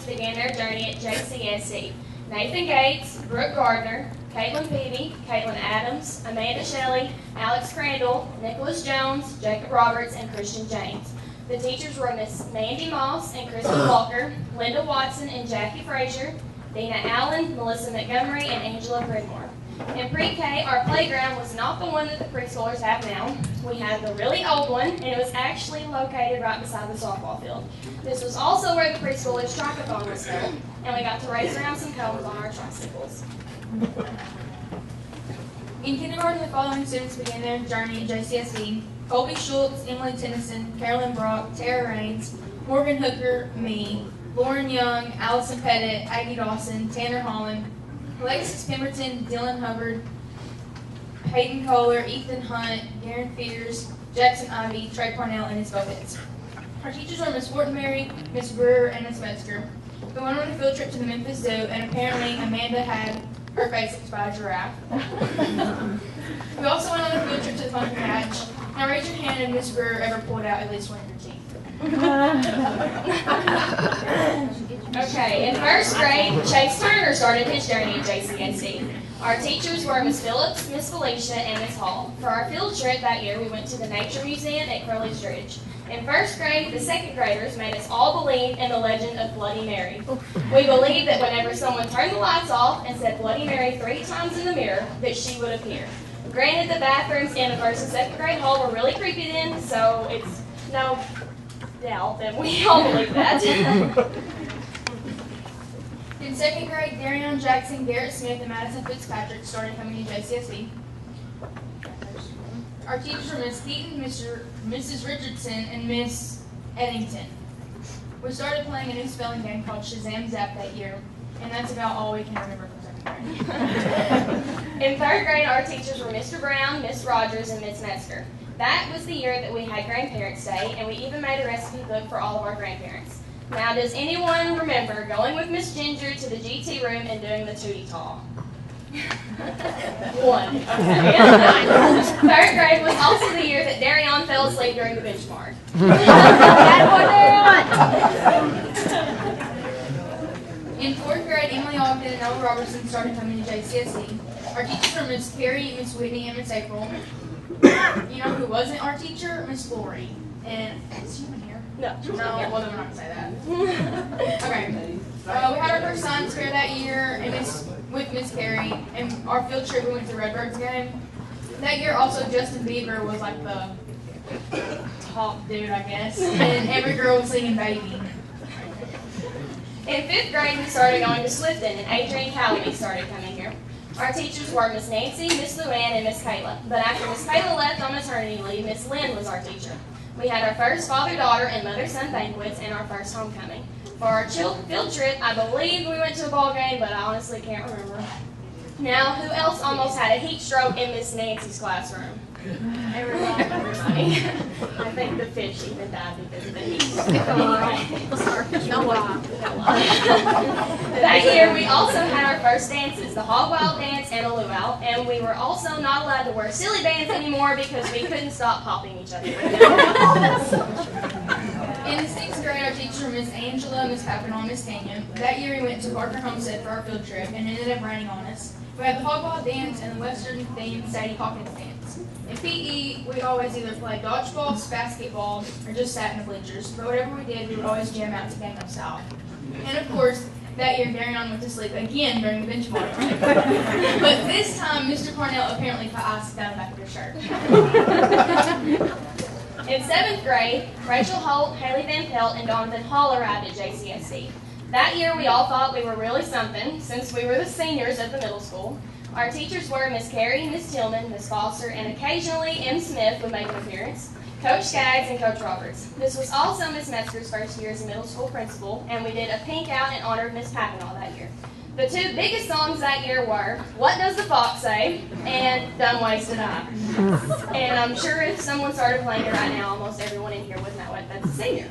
began their journey at JCSC. Nathan Gates, Brooke Gardner, Caitlin Peavy, Caitlin Adams, Amanda Shelley, Alex Crandall, Nicholas Jones, Jacob Roberts, and Christian James. The teachers were Miss Mandy Moss and Kristen Walker, Linda Watson and Jackie Frazier, Dina Allen, Melissa Montgomery, and Angela Bridmore. In pre-K, our playground was not the one that the preschoolers have now. We had the really old one, and it was actually located right beside the softball field. This was also where the preschoolers' triathlon was held, and we got to race around some cones on our tricycles. In kindergarten, the following students began their journey at JCSC: Colby Schultz, Emily Tennyson, Carolyn Brock, Tara Raines, Morgan Hooker, me, Lauren Young, Allison Pettit, Aggie Dawson, Tanner Holland, Alexis Pemberton, Dylan Hubbard, Hayden Kohler, Ethan Hunt, Garen Fears, Jackson Ivy, Trey Parnell, and Isabel Pitts. Our teachers were Miss Fortenberry, Miss Brewer, and Miss Metzger. We went on a field trip to the Memphis Zoo, and apparently Amanda had her face licked by a giraffe. We also went on a field trip to the Pumpkin Patch. Now raise your hand if Miss Brewer ever pulled out at least one of your teeth. Okay, in first grade, Chase Turner started his journey at JCSC. Our teachers were Miss Phillips, Miss Felicia, and Miss Hall. For our field trip that year, we went to the Nature Museum at Curly's Ridge. In first grade, the second graders made us all believe in the legend of Bloody Mary. We believed that whenever someone turned the lights off and said Bloody Mary 3 times in the mirror, that she would appear. Granted, the bathrooms in the first and second grade hall were really creepy then, so it's no doubt that we all believe that. In second grade, Darion Jackson, Garrett Smith, and Madison Fitzpatrick started coming to JCSC. Our teachers were Miss Keaton, Mrs. Richardson, and Miss Eddington. We started playing a new spelling game called Shazam Zap that year, and that's about all we can remember from second grade. In third grade, our teachers were Mr. Brown, Miss Rogers, and Miss Metzger. That was the year that we had Grandparents' Day, and we even made a recipe book for all of our grandparents. Now, does anyone remember going with Miss Ginger to the GT room and doing the Tootie Tall? One. Okay. Third grade was also the year that Darion fell asleep during the benchmark. In fourth grade, Emily Ogden and Noah Robertson started coming to JCSC. Our teachers were Miss Carrie, Miss Whitney, and Miss April. You know who wasn't our teacher? Miss Flory. And is she in here? No. No, well, then we're not going to say that. Okay. We had our first science fair that year and with Miss Carrie, and our field trip we went to the Redbirds game. That year also Justin Bieber was like the top dude, I guess, and every girl was singing Baby. In fifth grade, we started going to Slifton, and Adrian Callamy started coming here. Our teachers were Miss Nancy, Miss Luann, and Miss Kayla. But after Miss Kayla left on maternity leave, Miss Lynn was our teacher. We had our first father-daughter and mother-son banquets and our first homecoming. For our field trip, I believe we went to a ball game, but I honestly can't remember. Now, who else almost had a heat stroke in Miss Nancy's classroom? Everybody. I think the fish even died because of the heat. That year, we also had our first dances, the Hog Wild dance and a luau, and we were also not allowed to wear silly bands anymore because we couldn't stop popping each other. In the sixth grade, our teachers were Miss Angela, Miss Papinal, and Miss Tanya. That year, we went to Parker Homestead for our field trip, and it ended up raining on us. We had the Hog Wild dance and the Western-themed Sadie Hawkins dance. In PE, we always either played dodgeball, basketball, or just sat in the bleachers. But whatever we did, we would always jam out to Gangnam Style. And of course, that year, Darion went to sleep again during the benchmark. But this time, Mr. Parnell apparently put ice down the back of your shirt. In seventh grade, Rachel Holt, Haley Van Pelt, and Donovan Hall arrived at JCSC. That year, we all thought we were really something, since we were the seniors at the middle school. Our teachers were Miss Carey, Miss Tillman, Miss Foster, and occasionally M. Smith would make an appearance, Coach Skaggs, and Coach Roberts. This was also Miss Metzger's first year as a middle school principal, and we did a pink out in honor of Miss Papinal that year. The two biggest songs that year were What Does the Fox Say? And Dumb Ways to Die. And I'm sure if someone started playing it right now, almost everyone in here would know it. That's a senior.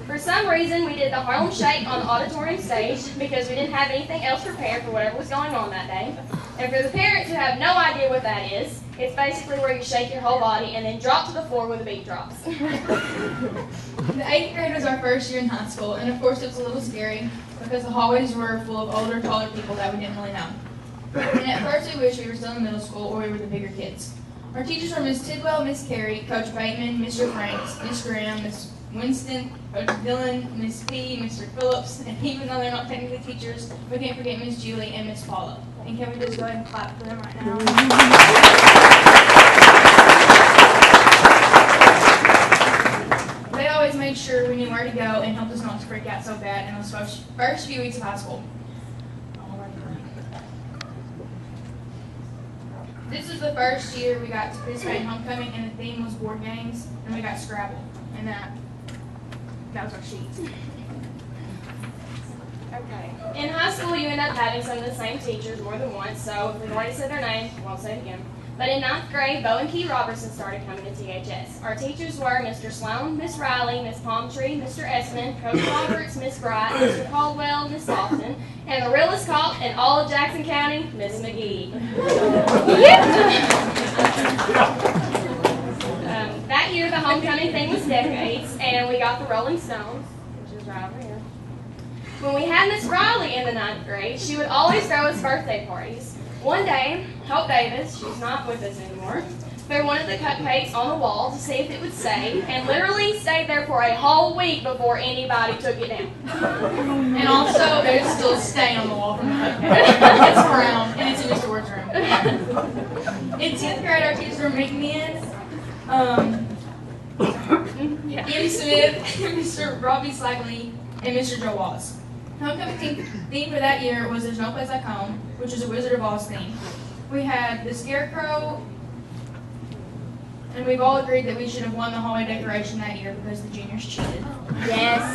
For some reason, we did the Harlem Shake on the auditorium stage because we didn't have anything else prepared for whatever was going on that day. And for the parents who have no idea what that is, It's basically where you shake your whole body and then drop to the floor where the beat drops. The 8th grade was our first year in high school, and of course it was a little scary because the hallways were full of older, taller people that we didn't really know. And at first we wished we were still in middle school or we were the bigger kids. Our teachers were Miss Tidwell, Miss Carey, Coach Bateman, Mr. Franks, Miss Graham, Miss Winston, Coach Dillon, Miss P, Mr. Phillips, and even though they're not technically teachers, we can't forget Miss Julie and Miss Paula. And can we just go ahead and clap for them right now? They always made sure we knew where to go and helped us not to freak out so bad in those first few weeks of high school. This is the first year we got to participate in homecoming, and the theme was board games, and we got Scrabble, and that was our sheets. Okay. In high school, you end up having some of the same teachers more than once, so if we've already said their names, we won't say it again. But in 9th grade, Bo and Key Robertson started coming to THS. Our teachers were Mr. Sloan, Miss Riley, Miss Palmtree, Mr. Esmond, Coach Roberts, Miss Bright, Mr. Caldwell, Miss Lofton, and the realest cop in all of Jackson County, Miss McGee. That year, the homecoming thing was decades, and we got the Rolling Stones, which is right over here. When we had Miss Riley in the 9th grade, she would always throw us birthday parties. One day, Hope Davis, she's not with us anymore, threw one of the cupcakes on the wall to see if it would stay, and literally stayed there for a whole week before anybody took it down. And also, there's still a stain on the wall from the cupcake. It's brown, and it's in Mr. Ward's room. In 10th grade, our teachers were McMahon, Andy Smith, Mr. Robbie Slagley, and Mr. Joe Wallace. Homecoming theme for that year was There's No Place Like Home, which is a Wizard of Oz theme. We had the Scarecrow, and we've all agreed that we should have won the hallway decoration that year because the juniors cheated. Yes.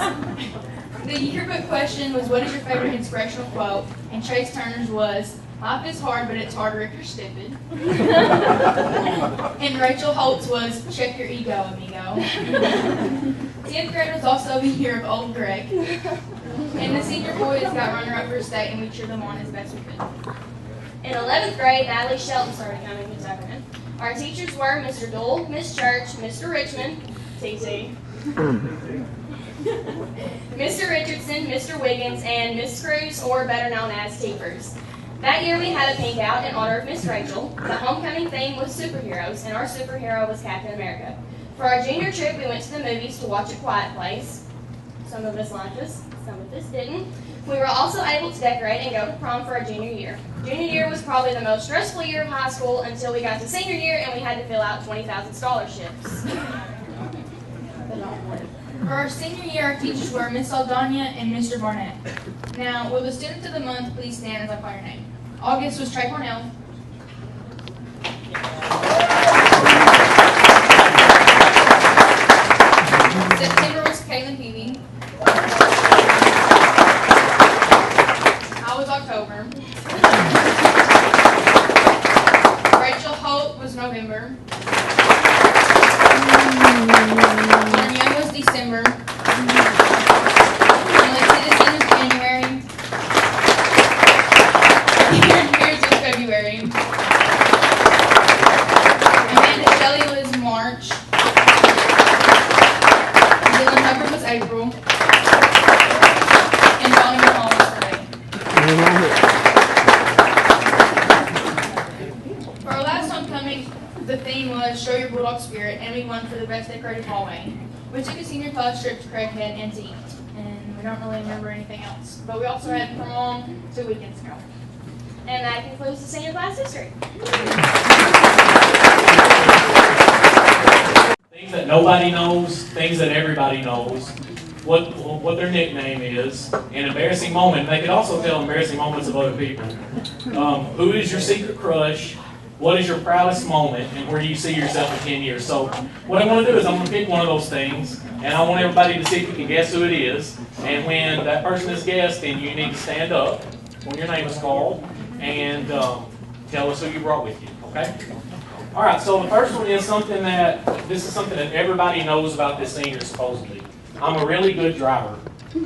The yearbook question was, what is your favorite inspirational quote? And Chase Turner's was, life is hard, but it's harder if you're stupid. And Rachel Holt's was, check your ego, amigo. 10th grade was also the year of Old Greg. And the senior boys got runner-up for state, and we cheered them on as best we could. In 11th grade, Natalie Shelton started coming to Tuckerton. Our teachers were Mr. Dole, Miss Church, Mr. Richmond, TT, Mr. Richardson, Mr. Wiggins, and Miss Cruz, or better known as Teepers. That year we had a pink out in honor of Miss Rachel. The homecoming theme was superheroes, and our superhero was Captain America. For our junior trip, we went to the movies to watch A Quiet Place. Some of us liked us, some of us didn't. We were also able to decorate and go to prom for our junior year. Junior year was probably the most stressful year of high school until we got to senior year and we had to fill out 20,000 scholarships. For our senior year, our teachers were Miss Aldana and Mr. Barnett. Now, will the student of the month please stand as I call your name? August was Trey Cornell. September was Kaylin Peavy. I was October. Rachel Holt was November. Lauren Young was December. Emily Citizen was January. Karen Pierce was February. Amanda Shelley was March. Dylan Hubbard was April. And Donnie Hall was May. For our last homecoming, the theme was Show Your Bulldog Spirit, and we won for the best decorated hallway. We took a senior college trip to Craighead and to eat, and we don't really remember anything else. But we also had prom 2 weekends ago. And that concludes the senior class history. Things that nobody knows, things that everybody knows, what their nickname is, an embarrassing moment. They could also tell embarrassing moments of other people. Who is your secret crush? What is your proudest moment, and where do you see yourself in 10 years? So what I'm going to do is I'm going to pick one of those things, and I want everybody to see if you can guess who it is. And when that person is guessed, then you need to stand up when your name is called and tell us who you brought with you, okay? All right, so the first one is something that everybody knows about this senior, supposedly. I'm a really good driver. No,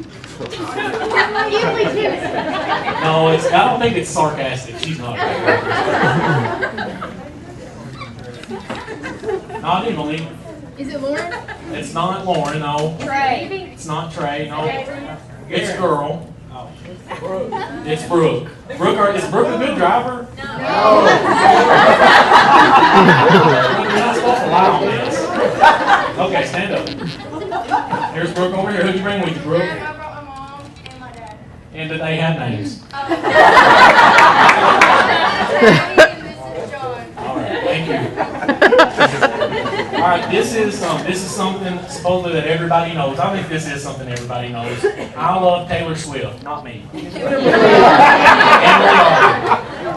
I don't think it's sarcastic. She's not. Not Emily. Is it Lauren? It's not Lauren, no. Trey. It's not Trey, no. It's a girl. It's Brooke. Is Brooke a good driver? No. You're not supposed to lie on this. Okay, stand up. Here's Brooke over here. Who'd you bring with you, Brooke? I brought my mom and my dad. And did they have names? Alright, thank you. Alright, this is something supposedly that everybody knows. I think this is something everybody knows. I love Taylor Swift, not me. Emily,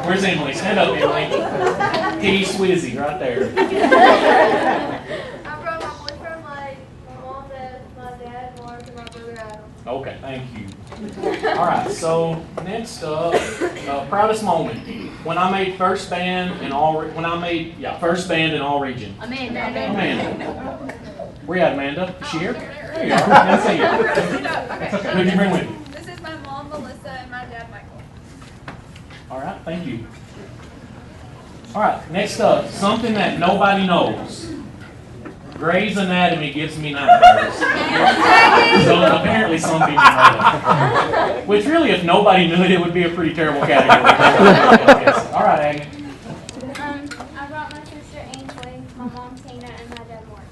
where's Emily? Stand up, Emily. T Swizzy, right there. I brought my boyfriend, my mom, my dad, Mark, and my brother Adam. Okay, thank you. Alright, so next up, proudest moment. When I made first band in all region. Amanda. Where you at, Amanda? Is she here? There you are. Nice to see you. Who'd you bring with you? This is my mom, Melissa, and my dad, Michael. Alright, thank you. Alright, next up, something that nobody knows. Grey's Anatomy gives me nightmares. So apparently some people know that. Which really, if nobody knew it, it would be a pretty terrible category. Alright, Aggie. I brought my sister Ainsley, my mom Tina, and my dad Mark.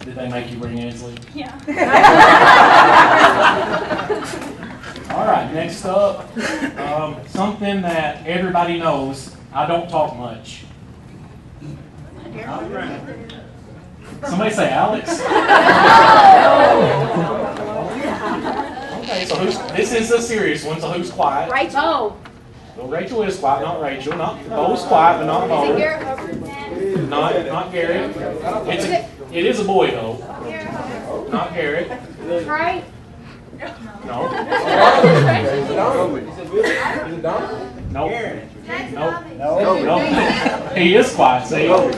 Did they make you bring Ainsley? Yeah. Alright, next up, something that everybody knows. I don't talk much. Somebody say Alex? Okay, so this is a serious one, so who's quiet? Rachel. Well, Rachel is quiet, not Rachel. Bo's quiet, but not Bo. Garrett Hubbard. Not Garrett. It is a boy though. Garrett Hubbard. Not Garrett. Trey. No. No. No. He is quiet, see? No.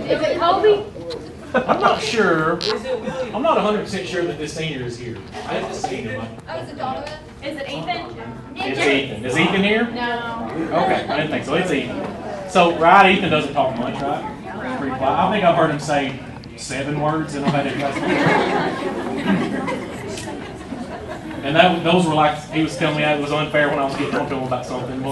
Is it Kobe? I'm not sure. I'm not 100% sure that this senior is here. I haven't seen him. Oh, is it Donovan? Is it Ethan? It's Ethan. Is Ethan here? No. Okay, I didn't think so. It's Ethan. So, right, Ethan doesn't talk much, right? He's pretty quiet. I think I've heard him say 7 words and I've had it. And those were like, he was telling me it was unfair when I was getting on to him about something.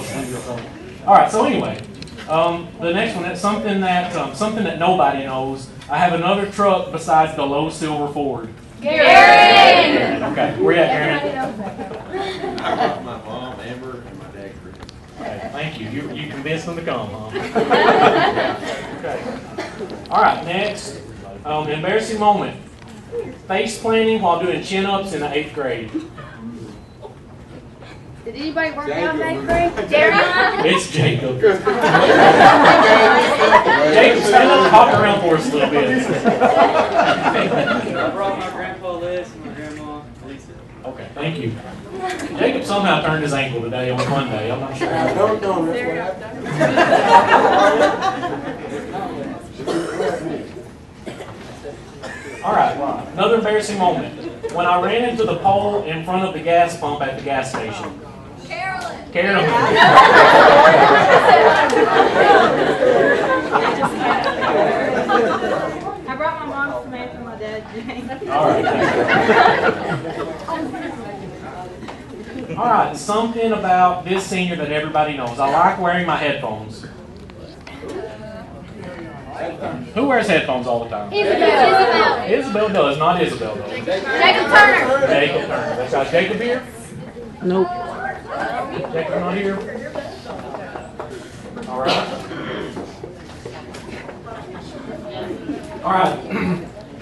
Alright, so anyway, the next one, that's something that nobody knows. I have another truck besides the low silver Ford. Gary! Okay, where you at, Gary? I brought my mom, Amber, and my dad, Chris. Okay, thank you. You convinced them to come, huh? Okay. Alright, next, embarrassing moment. Face planting while doing chin-ups in the 8th grade. Did anybody work out in 8th grade? Jerry? It's Jacob. Jacob, stand up and hop around for us a little bit. I brought my grandpa Les and my grandma Lisa. Okay, thank you. Jacob somehow turned his ankle today on Monday. I'm not sure how. Alright, another embarrassing moment. When I ran into the pole in front of the gas pump at the gas station. Carolyn. I brought my mom Samantha and my dad James. Alright, something about this senior that everybody knows. I like wearing my headphones. Who wears headphones all the time? Isabel. Isabel does, not Isabel though. Jacob Turner. Jacob Turner. That's right. Jacob here? Nope. Jacob not here? Alright. Alright.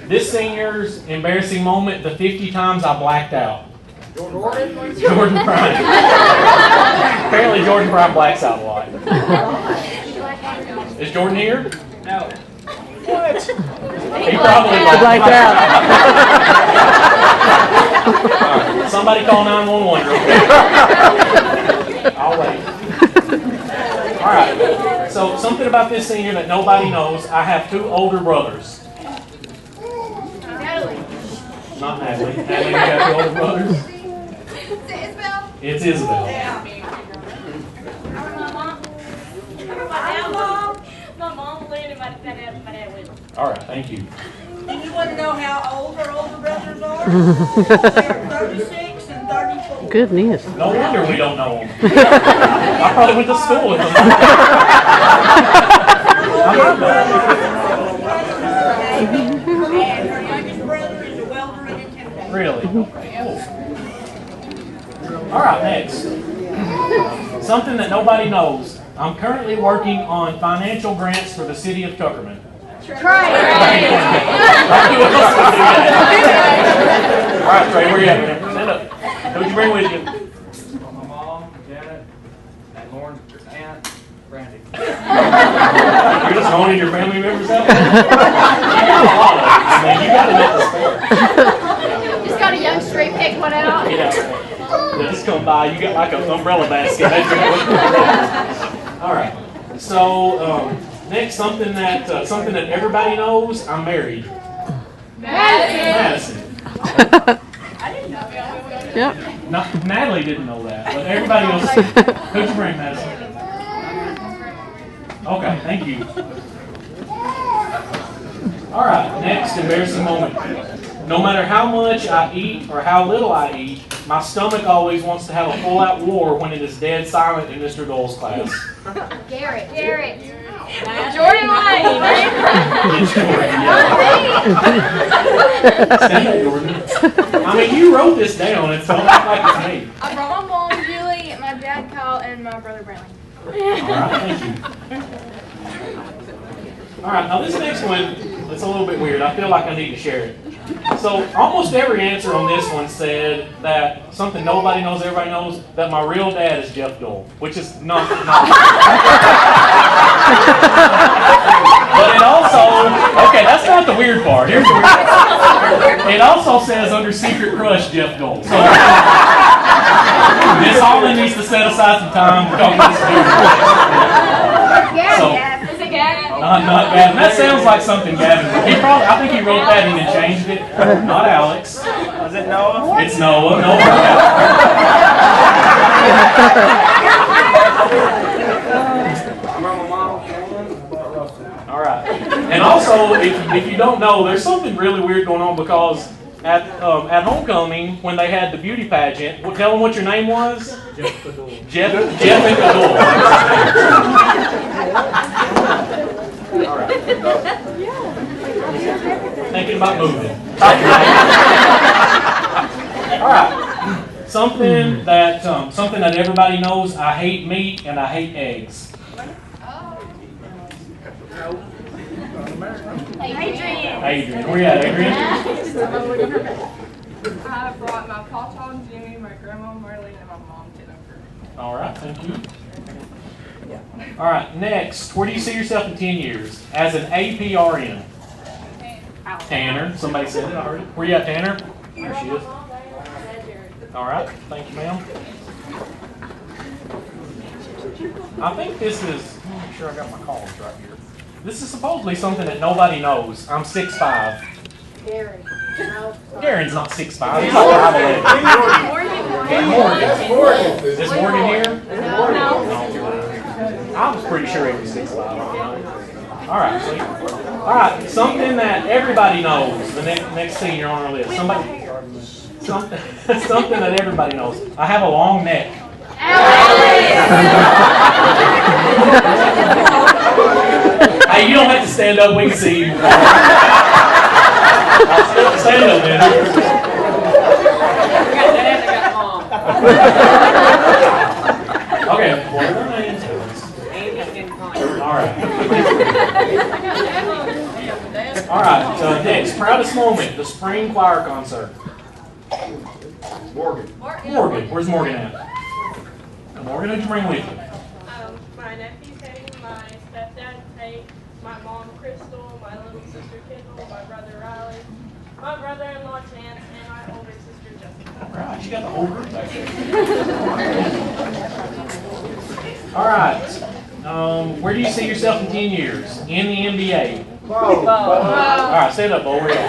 This senior's embarrassing moment, the 50 times I blacked out. Jordan Prime. Apparently Jordan Prime blacks out a lot. Is Jordan here? No. What? He probably Blacked out. Somebody call 911 real quick. I'll wait. Alright, so something about this senior that nobody knows. I have 2 older brothers. Natalie. Not Natalie. Natalie, you got 2 older brothers? It's Isabel. My mom, Lynn, and my dad with me. All right, thank you. Do you want to know how old her older brothers are? They're 36 and 34. Goodness. No wonder we don't know them. I probably went to school with them. I'm not And her youngest brother is a welder and intimidator. Really? Cool. All right, next. Something that nobody knows. I'm currently working on financial grants for the city of Tuckerman. All right, Trey, where you at, man? Stand up. Who'd you bring with you? My mom, Janet, and Lauren's aunt, Brandy. You're just owning your family members out? You got a lot of them. I mean, you got enough to spare. Just got a young straight pick one out. Yeah. They just come by. You got like an umbrella basket. All right. So next, something that everybody knows. I'm married. Madison. Yep. No, Natalie didn't know that, but everybody else. Who'd you bring, Madison? Okay, thank you. All right. Next, embarrassing moment. No matter how much I eat or how little I eat, my stomach always wants to have a full-out war when it is dead silent in Mr. Dole's class. Garrett. Jordan Lane. It's Jordan, yeah. Stand up, Jordan. I mean, you wrote this down, and so it's like it's me. I brought my mom, Julie, my dad, Kyle, and my brother, Brantley. All right, thank you. All right, now this next one, it's a little bit weird. I feel like I need to share it. So almost every answer on this one said that something nobody knows, everybody knows, that my real dad is Jeff Dole, which is not. But it also, okay, that's not the weird part. Here's the weird part. It also says under secret crush Jeff Dole. So Miss Holland needs to set aside some time to talk to this dude. So, Is it Gavin? not Gavin. That sounds like something Gavin. I think he wrote that and then changed it. Not Alex. Was it Noah? It's Noah. I brought my mom, All right. And also, if you don't know, there's something really weird going on because at homecoming when they had the beauty pageant, tell them what your name was. Jeff Badul. Jeff and Badul. All right. Thinking about moving. All right. Something that everybody knows. I hate meat and I hate eggs. Adrian, where you at, Adrian? I brought my papa, Jimmy, my grandma, Marlene, and my mom, Jennifer. All right, thank you. All right, next, where do you see yourself in 10 years? As an APRN? Tanner. Somebody said it, I heard it. Where you at, Tanner? There she is. All right, thank you, ma'am. I think this is, make sure I got my columns right here. This is supposedly something that nobody knows. I'm 6'5". Darren's not 6'5". He's like 5'11". Morgan. Is Morgan here? No. I was pretty sure he was 6'5". All right, sweet. All right, something that everybody knows. The next senior on our list. Something that everybody knows. I have a long neck. Hey, you don't have to stand up. We can see you. Stand up, man. Okay. All right. All right. Next, proudest moment: the spring choir concert. Morgan. Where's Morgan at? Morgan, who'd you bring with you? My nephew Hayden, my stepdad Tate, my mom Crystal, my little sister Kendall, my brother Riley, my brother-in-law Chance, and my older sister Jessica. All right, you got the whole group back there. All right. Where do you see yourself in 10 years? In the NBA. All right, stand up, Bo. Where are you at?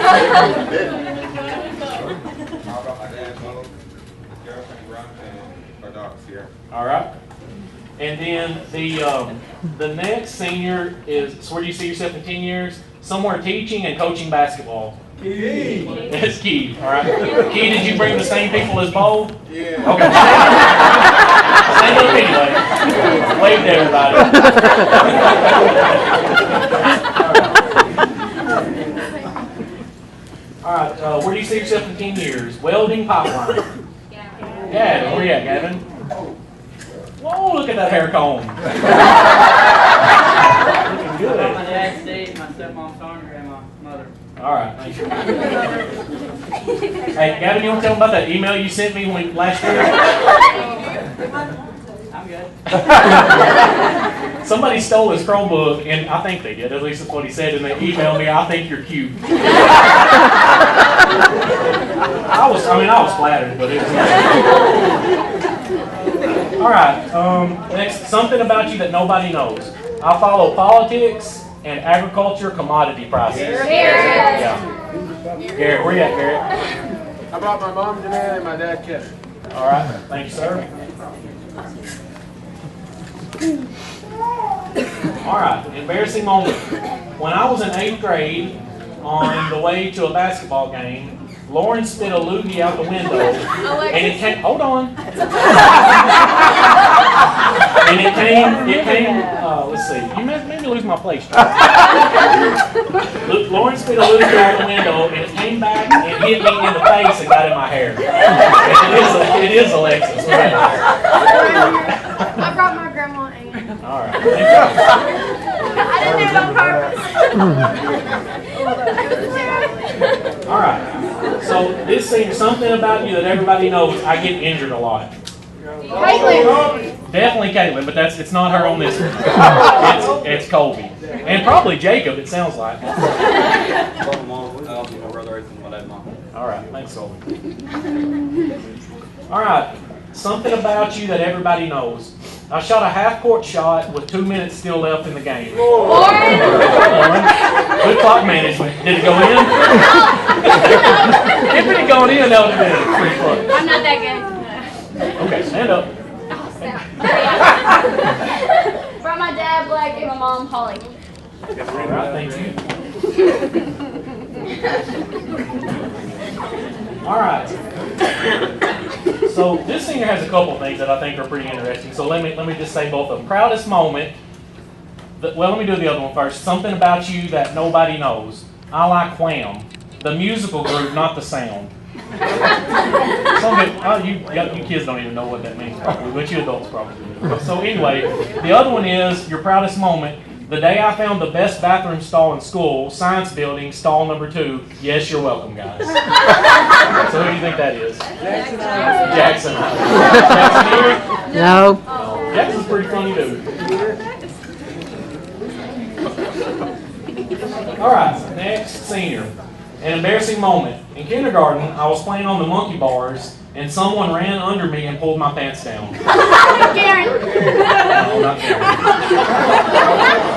All right. And then the next senior is, so where do you see yourself in 10 years? somewhere teaching and coaching basketball? Key. It's Key, all right. Key, did you bring the same people as Bo? Yeah. Okay. Stand up anyway. Wave to everybody. All right, where do you see yourself in 10 years? Welding, pipeline. Gavin, where you at, Gavin? Whoa, look at that hair comb. Looking good. My dad, Steve, my stepmom, Sandra, and my mother. All right, thank you. Hey, Gavin, you want to tell them about that email you sent me last year? I'm good. Somebody stole his Chromebook, and I think they did. At least that's what he said, and they emailed me, "I think you're cute." I was flattered, but it was. All right. Next, something about you that nobody knows. I follow politics and agriculture commodity prices. Garrett. Yeah. Garrett, where you at, Garrett? How about my mom, Janelle, and my dad, Kevin? All right. Thank you, sir. All right, embarrassing moment. When I was in 8th grade, on the way to a basketball game, Lauren spit a loogie out the window, and it came. Hold on. And it came. Let's see. You made me lose my place. Lauren spit a loogie out the window, and it came back and hit me in the face and got in my hair. It is Alexis. I brought my grandma and. All right. I didn't do it on purpose. All right. So this thing, something about you that everybody knows. I get injured a lot. Caitlin. Definitely Caitlin, but it's not her on this one. It's Colby. And probably Jacob, it sounds like. My brother and my dad, mom. All right, thanks, Colby. All right, something about you that everybody knows. I shot a half-court shot with 2 minutes still left in the game. Lauren. Good clock management. Did it go in? If it had gone in, that would have been pretty close. I'm not that good. Okay, stand up. Brought my dad Blake and my mom Holly. All right, thank you. All right. So this singer has a couple things that I think are pretty interesting. So let me just say both of them. Proudest moment. Well, let me do the other one first. Something about you that nobody knows. I like Wham, the musical group, not the sound. You kids don't even know what that means probably, but you adults probably do. So anyway, the other one is your proudest moment. The day I found the best bathroom stall in school, science building, stall number 2. Yes, you're welcome, guys. So who do you think that is? Jackson. Jackson here? No. Jackson's pretty funny dude. All right, next senior. An embarrassing moment. In kindergarten, I was playing on the monkey bars, and someone ran under me and pulled my pants down. Karen. No, not Karen.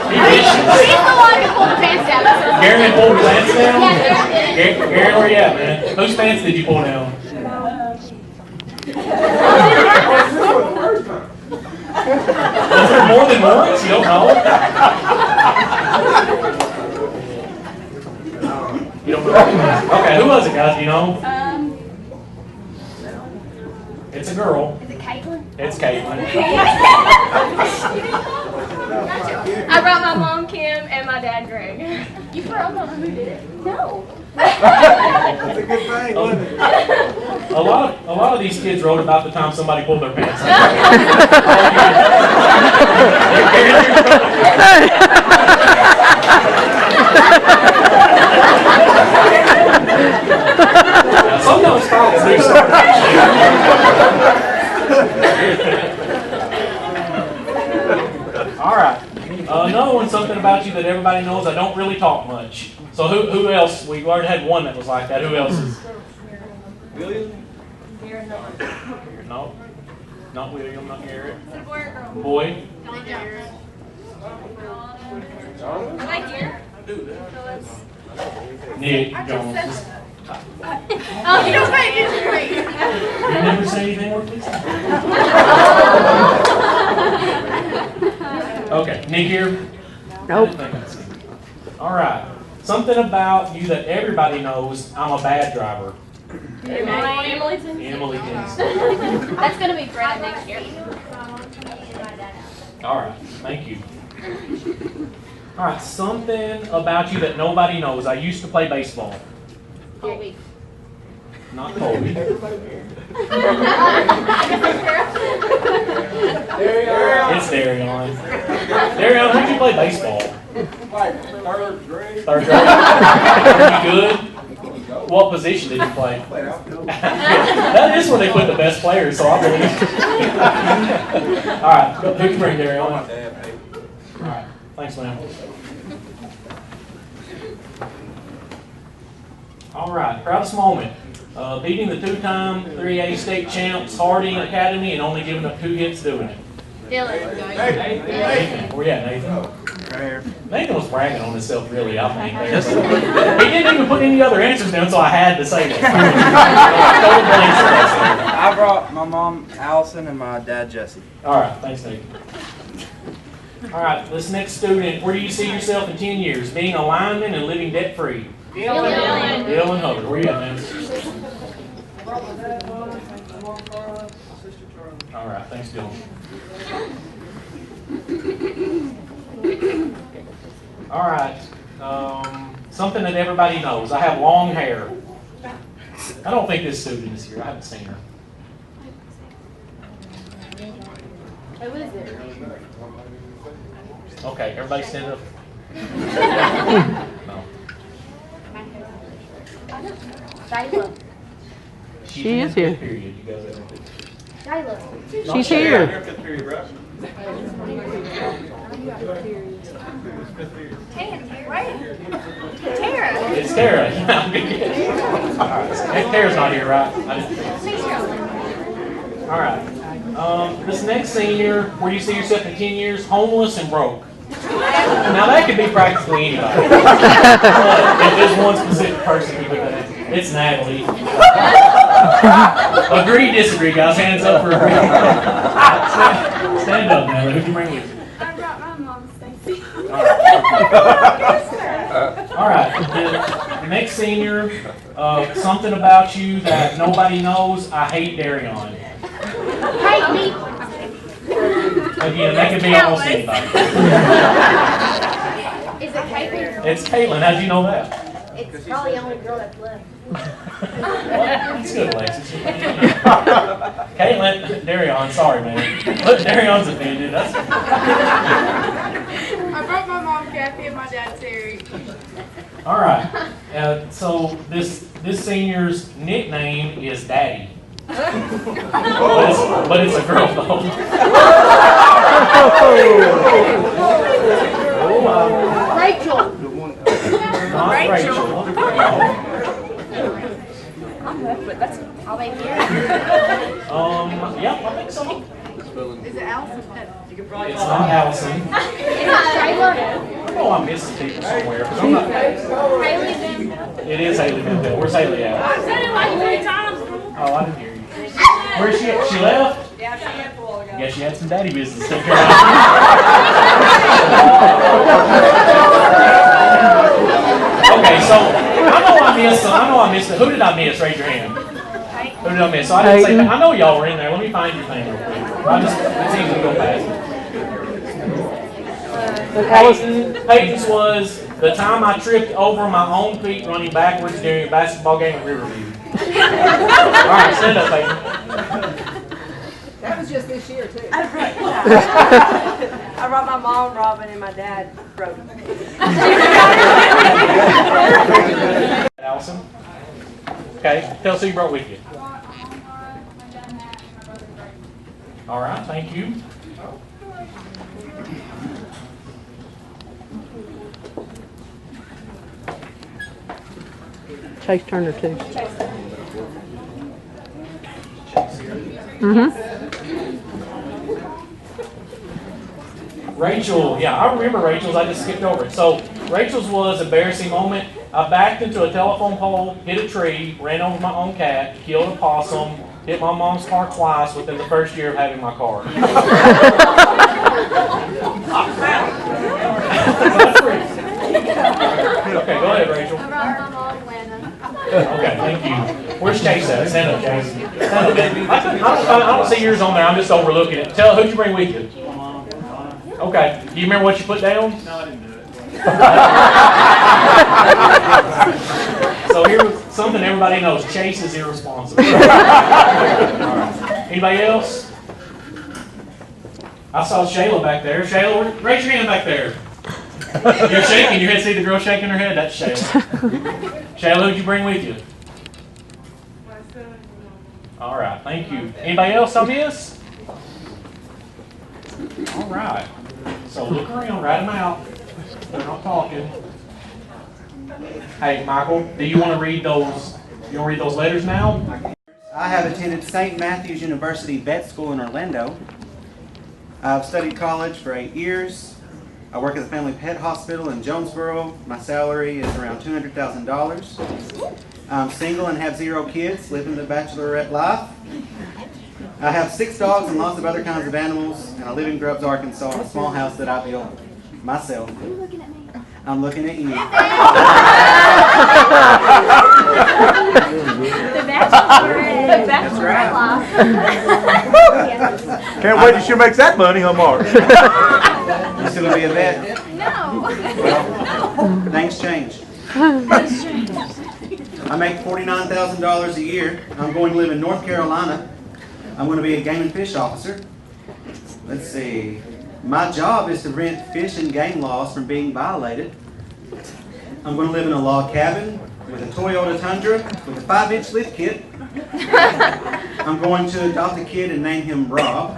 She's the one who pulled the pants down. Garen pulled your pants down? Yeah, Karen did. Garen, where you at, man? Whose pants did you pull down? Was there more than once? You don't know? You don't know? Okay, who was it, guys? Do you know? It's a girl. Is it Caitlin? It's Caitlin. I brought my mom Kim and my dad Greg. You probably don't know who did it. No. That's a good thing, wasn't it? A lot of these kids wrote about the time somebody pulled their pants down. Now, sometimes fathers do start. All right. Another one, something about you that everybody knows. I don't really talk much. So who else? We already had one that was like that. Who else is? William? No. Not William, not Garrett. Boy or girl? Boy. Right here. Nick Jones. Oh, you don't pay attention to me. You never say anything worth listening. Okay, Nick here? Nope. All right. Something about you that everybody knows. I'm a bad driver. Emily Tinsley. Emily Tinsley. That's gonna be Brad next year. All right, thank you. All right, something about you that nobody knows. I used to play baseball. Colby. Not Colby. It's Darion. Darion, when did you play baseball? Like third grade. Third grade. Were you good? What position did you play? That is where they put the best players, so I believe. All right, who'd you bring, Darion? My dad, hey. All right, thanks, man. All right, proudest moment. Beating the two-time 3A state champs Harding Academy and only giving up 2 hits doing it. Dylan. Nathan, where you at, Nathan? Right here. Nathan was bragging on himself, really, I think. He didn't even put any other answers down, so I had to say that. I brought my mom Allison and my dad Jesse. All right, thanks, Nathan. All right, this next student, where do you see yourself in 10 years? Being a lineman and living debt-free. Dylan. Dylan Hubbard, where you at, man? All right, thanks, Dylan. All right, something that everybody knows. I have long hair. I don't think this student is here. I haven't seen her. Who is it? Okay, everybody stand up. No. Dyla. She is here. Period. You guys have it. Dyla. She's here. Fifth period, right? Tara. It's Tara. All right. Tara's not here, right? All right. This next senior, where do you see yourself in 10 years? Homeless and broke. Now that could be practically anybody. But if there's one specific person who put that in, it's Natalie. Agree, disagree, guys. Hands up for agree. Stand up, Natalie. Who'd you bring with you? I brought my mom, Stacy. All right. The next senior, something about you that nobody knows. I hate Darion. Hate me. Again, that could be almost anybody. Is it Caitlin? It's Caitlin. How'd you know that? It's probably the only girl that's left. That's good, Alexis. Caitlin, Darion, sorry, man. Look, Darion's offended. That's I brought my mom, Kathy, and my dad, Terry. all right. So this senior's nickname is Daddy. But it's a girl though. Rachel. Not Rachel. But that's how they hear it. Yeah, I think so. Is it Allison? It's not Allison. It's not Shayla. I know I'm missing people somewhere. 'Cause I'm not, Haley Van Pelt. it is Haley Van Pelt. Where's Haley at? I said it like 3 times. Oh, I didn't hear you. Where's she at? She left? Yeah, she had a while ago. Yeah, she had some daddy business to take care of. Okay, so I know I missed it. Who did I miss? Raise your hand. Who did I miss? So I didn't say that. I know y'all were in there. Let me find your thing real quick. It's easy to go past it. Peyton's was the time I tripped over my own feet running backwards during a basketball game at Riverview. All right, stand up, Peyton. That was just this year, too. I brought my mom, Robin, and my dad, Roden. Allison. Okay, tell us who you brought with you. All right, thank you. Chase Turner too. Rachel, yeah, I remember Rachel's. I just skipped over it. So Rachel's was embarrassing moment. I backed into a telephone pole, hit a tree, ran over my own cat, killed a possum, hit my mom's car twice within the first year of having my car. Okay, go ahead, Rachel. I brought my mom, Lana. Okay, thank you. Where's Chase at? Stand up, Chase. Stand up, baby. I don't see yours on there. I'm just overlooking it. Tell who'd you bring with you? My mom. Okay. Do you remember what you put down? No, I didn't do it. So here's something everybody knows. Chase is irresponsible. All right. Anybody else? I saw Shayla back there. Shayla, raise your hand back there. You're shaking your head. See the girl shaking her head? That's Shayla. Shayla, who'd you bring with you? My son and mom. All right, thank you. Anybody else on this? All right. So look around, write them out. They're not talking. Hey, Michael, do you want to read those? You want to read those letters now? I have attended St. Matthew's University Vet School in Orlando. I've studied college for 8 years. I work at the Family Pet Hospital in Jonesboro. My salary is around $200,000. I'm single and have 0 kids, living the bachelorette life. I have 6 dogs and lots of other kinds of animals, and I live in Grubbs, Arkansas, in a small house that I built myself. Are you looking at me? I'm looking at you. The bachelorette. That's right. Can't wait till she makes that money, huh, Mark? You still gonna be a vet? No. Well, things change. I make $49,000 a year. I'm going to live in North Carolina. I'm going to be a game and fish officer. Let's see. My job is to prevent fish and game laws from being violated. I'm going to live in a log cabin with a Toyota Tundra with a 5-inch lift kit. I'm going to adopt a kid and name him Rob.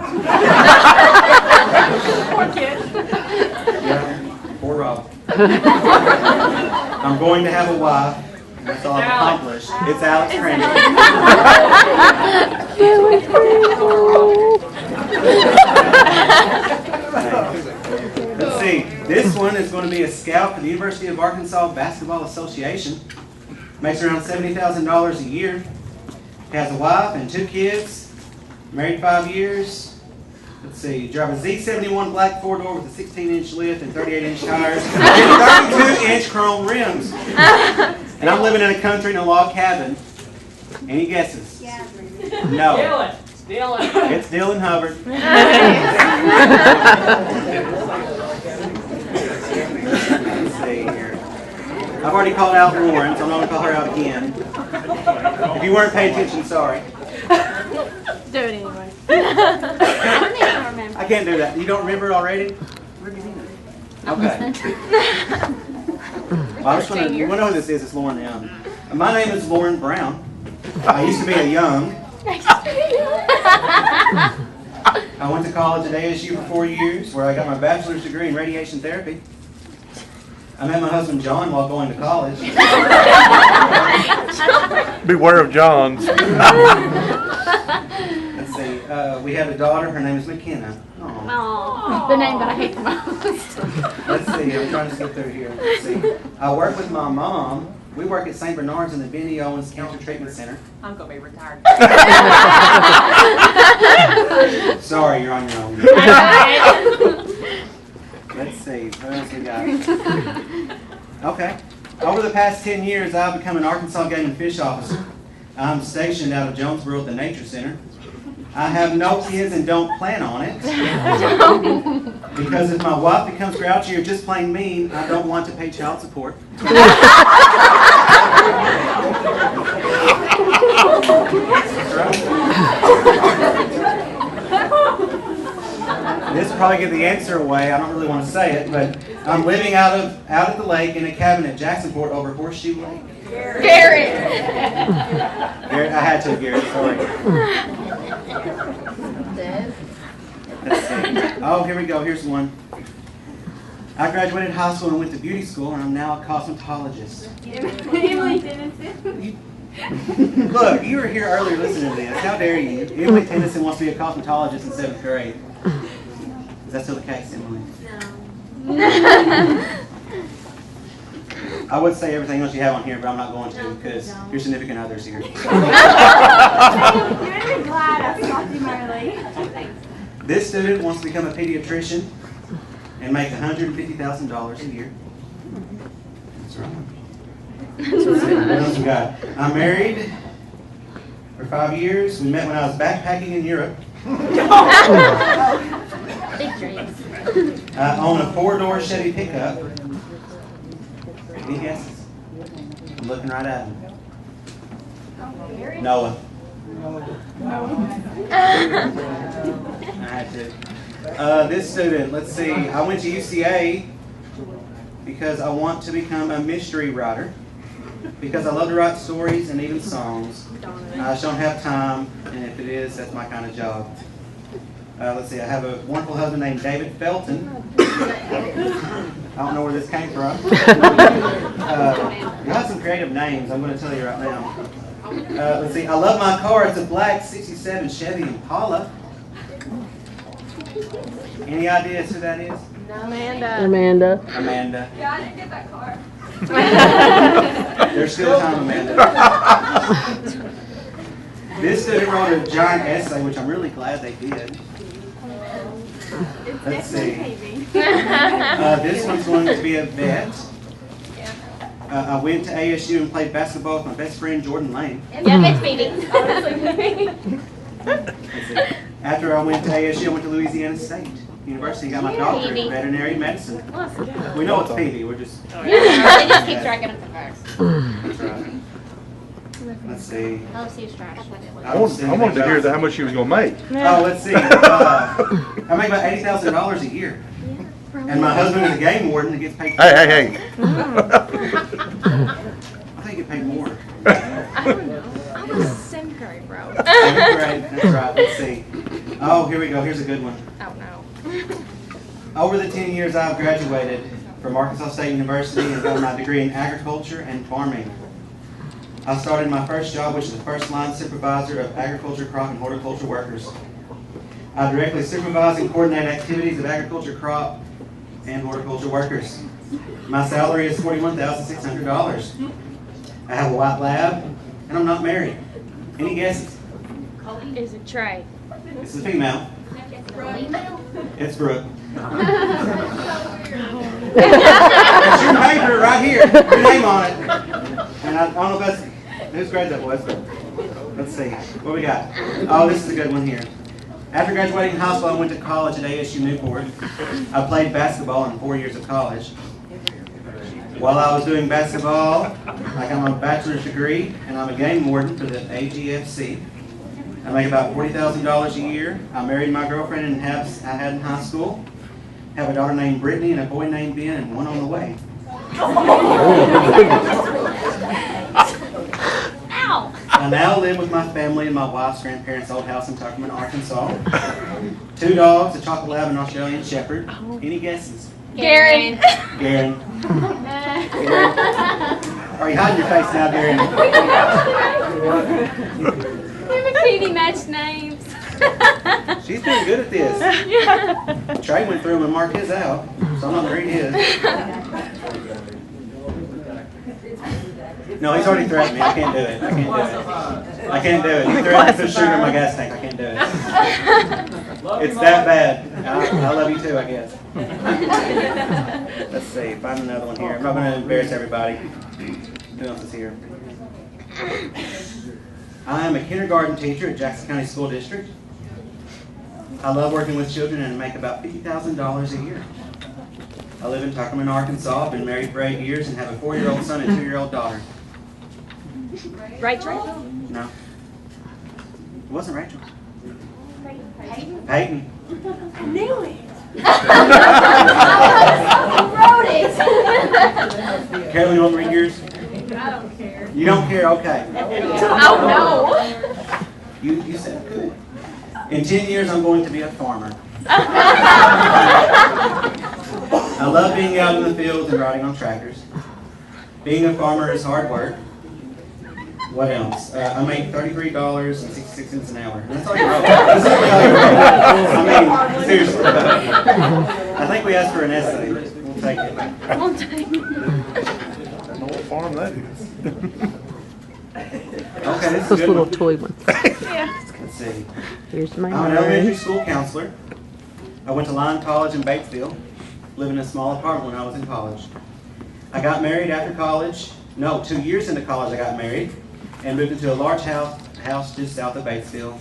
Poor kid. Yeah, poor Rob. I'm going to have a wife. That's all I've accomplished. It's Alex Crandall. Let's see. This one is going to be a scout for the University of Arkansas Basketball Association. Makes around $70,000 a year. Has a wife and 2 kids. Married 5 years. Let's see. Drive a Z71 black 4-door with a 16-inch lift and 38-inch tires and 32-inch chrome rims. And I'm living in a country in a log cabin. Any guesses? Yeah. No. Dylan. It's Dylan Hubbard. Let's see here. I've already called out Lauren, so I'm not going to call her out again. If you weren't paying attention, sorry. Do it anyway. I don't even remember. I can't do that. You don't remember already? Okay. Well, I just want to know who this is. It's Lauren Young. My name is Lauren Brown. I used to be a Young. I went to college at ASU for 4 years, where I got my bachelor's degree in radiation therapy. I met my husband John while going to college. Beware of Johns. Let's see. We have a daughter. Her name is McKenna. Aww. The name that I hate the most. Let's see. I'm trying to skip through here. Let's see. I work with my mom. We work at St. Bernard's in the Benny Owens Cancer Treatment Center. I'm going to be retired. Sorry, you're on your own. Let's see. What else we got? Okay. Over the past 10 years, I've become an Arkansas Game and Fish Officer. I'm stationed out of Jonesboro at the Nature Center. I have no kids and don't plan on it. Because if my wife becomes grouchy or just plain mean, I don't want to pay child support. This will probably give the answer away. I don't really want to say it, but I'm living out at the lake in a cabin at Jacksonport over Horseshoe Lake. Garrett. Garrett, I had to, Garrett. Sorry. Let's see. Oh, here we go. Here's one. I graduated high school and went to beauty school, and I'm now a cosmetologist. Emily Tennyson. Look, you were here earlier listening to this. How dare you? Emily Tennyson wants to be a cosmetologist in 7th grade. Is that still the case, Emily? No. I would say everything else you have on here, but I'm not going to because your significant other's here. You're glad I stopped him early. This student wants to become a pediatrician and make $150,000 a year. That's right. What else we got? I'm married for 5 years. We met when I was backpacking in Europe. Big dreams. I own a 4-door Chevy pickup. Any guesses? I'm looking right at him. Noah. I had to. This student, let's see. I went to UCA because I want to become a mystery writer. Because I love to write stories and even songs. I just don't have time, and if it is, that's my kind of job. Let's see, I have a wonderful husband named David Felton. I don't know where this came from. You have some creative names, I'm going to tell you right now. Let's see, I love my car. It's a black 67 Chevy Impala. Any ideas who that is? Amanda. Amanda. Yeah, I didn't get that car. There's still time, Amanda. This student wrote a giant essay, which I'm really glad they did. Let's see. This one's going to be a vet. I went to ASU and played basketball with my best friend Jordan Lane. Yeah, it's Phoebe. After I went to ASU, I went to Louisiana State University and got my doctorate in veterinary medicine. We know it's Phoebe. We're just. They just keep tracking up the cars. That's right. Let's see. LSU's trash. I wanted to hear how much she was going to make. Oh, let's see. I make about $80,000 a year. And my husband is a game warden that gets paid. Hey. I think you get paid more. I don't know. I was 7th grade, bro. 7th grade, that's right. Let's see. Oh, here we go. Here's a good one. Oh, no. Over the 10 years I've graduated from Arkansas State University and got my degree in agriculture and farming. I started my first job, which is the first line supervisor of agriculture, crop, and horticulture workers. I directly supervise and coordinate activities of agriculture, crop, and horticulture workers. My salary is $41,600. I have a white lab, and I'm not married. Any guesses? Is it Trey? It's a female. It's Brooke. It's your paper right here. Your name on it. And I don't know if that's whose grade that was, but let's see. What we got? Oh, this is a good one here. After graduating high school, I went to college at ASU Newport. I played basketball in 4 years of college. While I was doing basketball, I got my bachelor's degree, and I'm a game warden for the AGFC. I make about $40,000 a year. I married my girlfriend and I had in high school. Have a daughter named Brittany and a boy named Ben, and one on the way. Ow! I now live with my family in my wife's grandparents' old house in Tuckerman, Arkansas. 2 dogs, a chocolate lab, and an Australian shepherd. Any guesses? Garen. Garen. Are you hiding your face now, Garen? Him and Phoebe matched names. She's doing good at this. Trey went through him and marked his out, so I'm not going to read his. No, he's already threatened me. I can't do it. I can't do it. He threatened to put sugar in my gas tank. I can't do it. It's that bad. I love you too, I guess. Let's see. Find another one here. I'm not going to embarrass everybody. Who else is here? I am a kindergarten teacher at Jackson County School District. I love working with children and make about $50,000 a year. I live in Tuckerman, Arkansas. I've been married for 8 years and have a 4-year-old son and 2-year-old daughter. Rachel? No. It wasn't Rachel. Peyton. I knew it. Carolyn, you want to read yours? I don't care. You don't care? Okay. Oh, no. You said good. In 10 years, I'm going to be a farmer. I love being out in the fields and riding on tractors. Being a farmer is hard work. What else? I make $33.66 an hour. That's all you wrote. That's really all you wrote. I mean, seriously. I think we asked for an essay. We'll take it. We'll take it. I don't know what farm that is. Okay, this is a Those good little one. toy ones. Let's see. Here's my I'm an elementary name. school counselor. I went to Lyon College in Batesville, lived in a small apartment when I was in college. I got married after college No, 2 years into college I got married and moved into a large house just south of Batesville.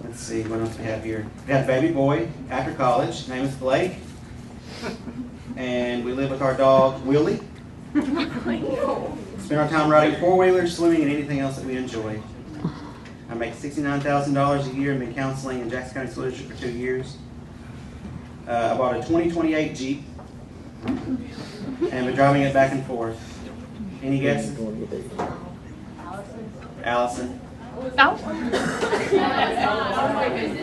Let's see, what else we have here? We had a baby boy after college. His name is Blake. And we live with our dog, Willie. Spend our time riding four-wheelers, swimming, and anything else that we enjoy. I make $69,000 a year and been counseling in Jackson County School District for 2 years. I bought a 2028 Jeep and been driving it back and forth. Any guesses? Allison. Oh.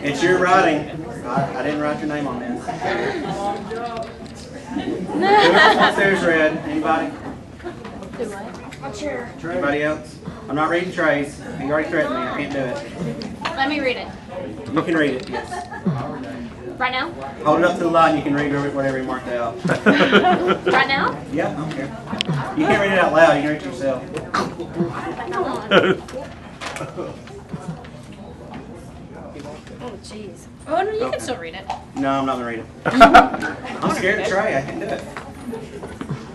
It's your writing. I didn't write your name on this. Who else wants theirs read? Anybody? Do what? Anybody else? I'm not reading Trey's. You already threatened me. I can't do it. Let me read it. You can read it, yes. Right now? Hold it up to the light and you can read whatever you marked out. Right now? Yeah, I don't care. You can't read it out loud. You can read it yourself. Oh, jeez. Oh, no, you can still read it. No, I'm not going to read it. I'm scared of Trey. I can't do it.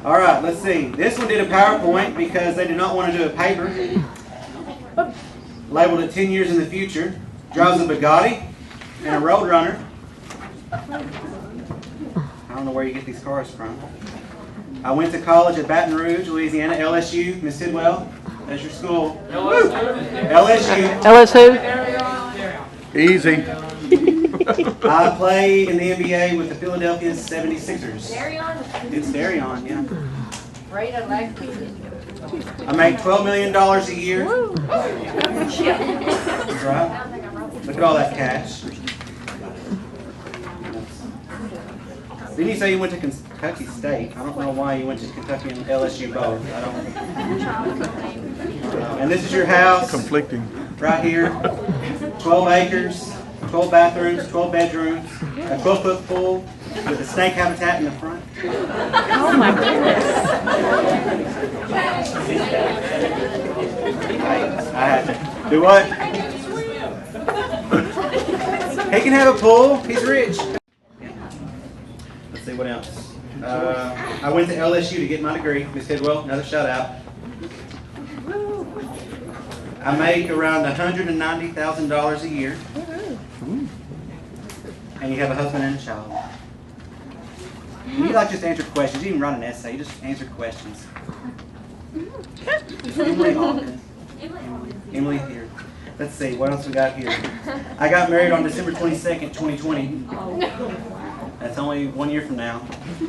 All right, let's see. This one did a PowerPoint because they did not want to do a paper. Labeled it 10 years in the future. Drives a Bugatti and a Roadrunner. I don't know where you get these cars from. I went to college at Baton Rouge, Louisiana, LSU. Miss Tidwell, that's your school. LSU. LSU? Easy. I play in the NBA with the Philadelphia 76ers. Darion? It's Darion, yeah. Right, I like I make $12 million a year. That's right. Look at all that cash. Didn't you say you went to Kentucky State? I don't know why you went to Kentucky and LSU both. I don't. And this is your house. Conflicting. Right here. 12 acres, 12 bathrooms, 12 bedrooms, a 12-foot pool with a snake habitat in the front. Oh, my goodness. I had to. Do what? He can have a pool. He's rich. Let's see what else. I went to LSU to get my degree. Miss Tidwell, another shout out. I make around $190,000 a year. And you have a husband and a child. You like just answer questions. You didn't write an essay. You just answer questions. Emily Hawkins. Emily here. Let's see, what else we got here? I got married on December 22nd, 2020. That's only 1 year from now. I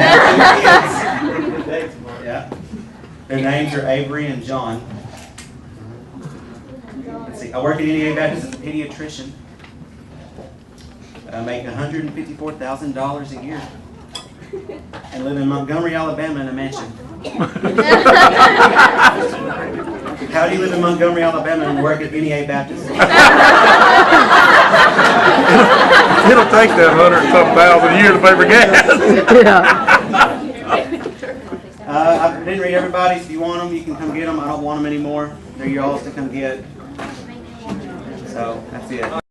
have 2 kids. Yeah. Their names are Avery and John. Let's see, I work at NEA Baptist as a pediatrician. I make $154,000 a year. And live in Montgomery, Alabama in a mansion. How do you live in Montgomery, Alabama and work at NEA Baptist? It'll take that 100-something a year to pay for gas. I didn't read everybody's. If you want them, you can come get them. I don't want them anymore. They're yours to come get. So, that's it.